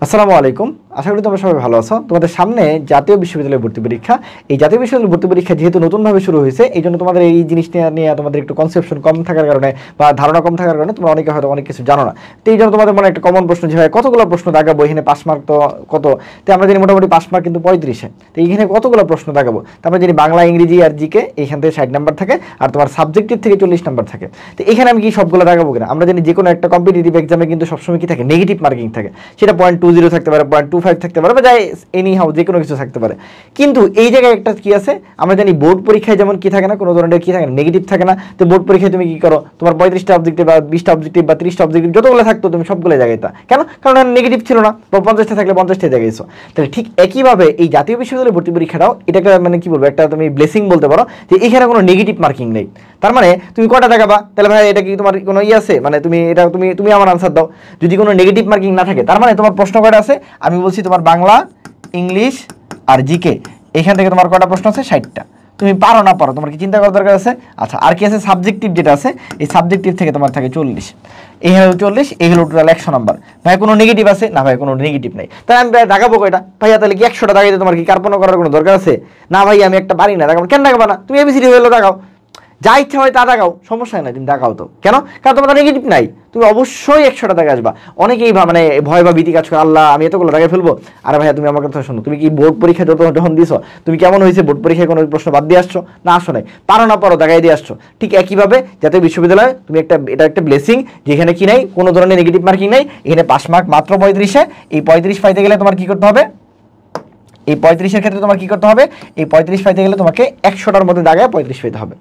আসসালামু আলাইকুম। আশা করি তোমরা সবাই ভালো আছো। তোমাদের সামনে জাতীয় বিশ্ববিদ্যালয় ভর্তি পরীক্ষা। এই জাতীয় বিশ্ববিদ্যালয় ভর্তি পরীক্ষা যেহেতু নতুনভাবে শুরু হয়েছে, এই জন্য তোমাদের এই জিনিসটা নিয়ে তোমাদের একটু কনসেপশন কম থাকার কারণে বা ধারণা কম থাকার কারণে তোমরা অনেকে হয়তো অনেক কিছু জানো না। তো এই জন্য তোমাদের মনে একটা কমন প্রশ্ন যে হয় কতগুলো প্রশ্ন দাগাবো, এখানে পাস মার্ক তো কত, তো আমরা জানি মোটামুটি পাস মার্ক কিন্তু 35। তো এইখানে কতগুলো প্রশ্ন দাগাবো, তারপরে জানি বাংলা, ইংরেজি আর জিকে এখান থেকে 60 নাম্বার থাকে, আর তোমার সাবজেক্টিভ থেকে 40 নাম্বার থাকে। তো এখানে আমি কি সবগুলো দাগাবো কিনা? আমরা জানি যে কোনো একটা কম্পিটিটিভ এক্সামে কিন্তু সবসময় কি থাকে, নেগেটিভ মার্কিং থাকে। সেটা 0.20 থাকতে পারে, 0.25 থাকতে পারে, বা যাই এনি হাউ যে কোনো কিছু থাকতে পারে। কিন্তু এই জায়গায় একটা কি আছে, আমরা জানি বোর্ড পরীক্ষায় যেমন কি থাকে না, কোনো ধরনের কি থাকে না, নেগেটিভ থাকে না। তো বোর্ড পরীক্ষায় তুমি কি করো, তোমার 35টা অবজেক্টিভ বা 20টা অবজেক্টিভ বা 30টা অবজেক্টিভ যতগুলো থাকতো তুমি সবগুলো জায়গায় তা কেন, কারণ নেগেটিভ ছিল না, বা 50টা থাকলে 50টা জায়গায়ছো। তাহলে ঠিক একইভাবে এই জাতীয় বিশ্ববিদ্যালয় ভর্তি পরীক্ষাটাও এটা একটা মানে কি বলবো, একটা তুমি ব্লেসিং বলতে পারো যে এখানে কোনো নেগেটিভ মার্কিং নেই। তার মানে তুমি কয়টা দেখাবা, তাহলে ভাই এটা কি তোমার কোনো আছে, মানে তুমি এটা তুমি আমার আনসার দাও। যদি কোনো নেগেটিভ মার্কিং না থাকে, তার মানে তোমার প্রশ্ন কয়টা আছে, আমি বলছি তোমার বাংলা, ইংলিশ আর জিকে, এখান থেকে তোমার কয়টা প্রশ্ন আছে, 60টা। তুমি পারো না পারো, তোমার কি চিন্তা করার দরকার আছে? আচ্ছা, আর কি আছে, সাবজেক্টিভ যেটা আছে, এই সাবজেক্টিভ থেকে তোমার থাকে 40, এই হলো 40, এই হলো টোটাল 100 নাম্বার। ভাই কোনো নেগেটিভ আছে না? ভাই কোনো নেগেটিভ নেই। তাহলে আমি দাগাবো কয়টা ভাইয়া? তাহলে কি 100টা দাগাইতে তোমার কি কার্পণ্য করার কোনো দরকার আছে? না ভাই আমি একটা পারি না, দেখাবো কেন? দেখাবো না, তুমি এবিসিডি হলো দেখাও, যা ইচ্ছা হয় তা দেখাও, সমস্যা নাই, তুমি দেখাও তো কেন? কারণ তোমার নেগেটিভ নাই, তুমি অবশ্যই 100টা দাগে আসবা। অনেকেই মানে ভয় বা ভীতি কাজ করে, আল্লাহ আমি এতগুলো দাগে ফেলবো। আরে ভাইয়া তুমি আমার কথা শোনো, তুমি কি বোর্ড পরীক্ষা যখন দিছো, তুমি কেমন হয়েছে বোর্ড পরীক্ষায় কোনো প্রশ্ন বাদ দিয়ে আসছো না? আসো নাই, পারো না পারো দাগাই দিয়ে আসছো। ঠিক একইভাবে জাতীয় বিশ্ববিদ্যালয়ে তুমি এটা একটা ব্লেসিং, যেখানে কি নাই কোনো ধরনের নেগেটিভ মার্কিং নাই, এখানে পাস মার্ক মাত্র 35। এই 35 পাইতে গেলে তোমার কি করতে হবে, এই 35-এর ক্ষেত্রে তোমার কি করতে হবে, এই 35 পাইতে গেলে তোমাকে 100টার মধ্যে দাগায় 35 পেতে হবে।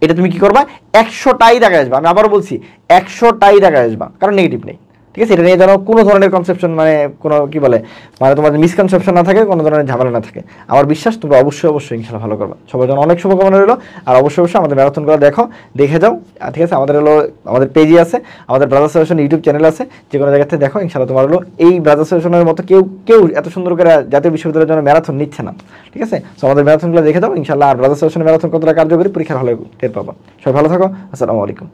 এটা তুমি কি করবা, 100টাই দাগায় আসবা। আমি আবারও বলছি 100টাই দাগায় আসবা, কারণ নেগেটিভ নেই। ঠিক আছে, এটা নিয়ে যেন কোনো ধরনের কনসেপশন মানে কোনো কি বলে, মানে তোমাদের মিসকনসেপশন না থাকে, কোনো ধরনের ঝামেলা না থাকে। আমার বিশ্বাস তোমরা অবশ্যই ইনশাআল্লাহ ভালো করবা। সবার জন্য অনেক শুভকামনা রইলো। আর অবশ্যই আমাদের ম্যারাথনগুলো দেখে যাও। ঠিক আছে, আমাদের পেজই আছে, আমাদের ব্রাদার্স সলিউশন ইউটিউব চ্যানেল আছে, যে কোনো জায়গাতে দেখো। ইনশাআল্লাহ তোমার এই ব্রাদার্স সলিউশনের মতো কেউ এত সুন্দর করে জাতীয় বিশ্ববিদ্যালয়ের জন্য ম্যারাথন নিচ্ছে না। ঠিক আছে, তো আমাদের ম্যারাথনগুলো দেখে যাও ইনশাআল্লাহ। আর ব্রাদার্স সলিউশনের ম্যারাথন কতটা কার্যকরী পরীক্ষার হলে টের পাবা। সবাই ভালো থাকো। আসসালামু আলাইকুম।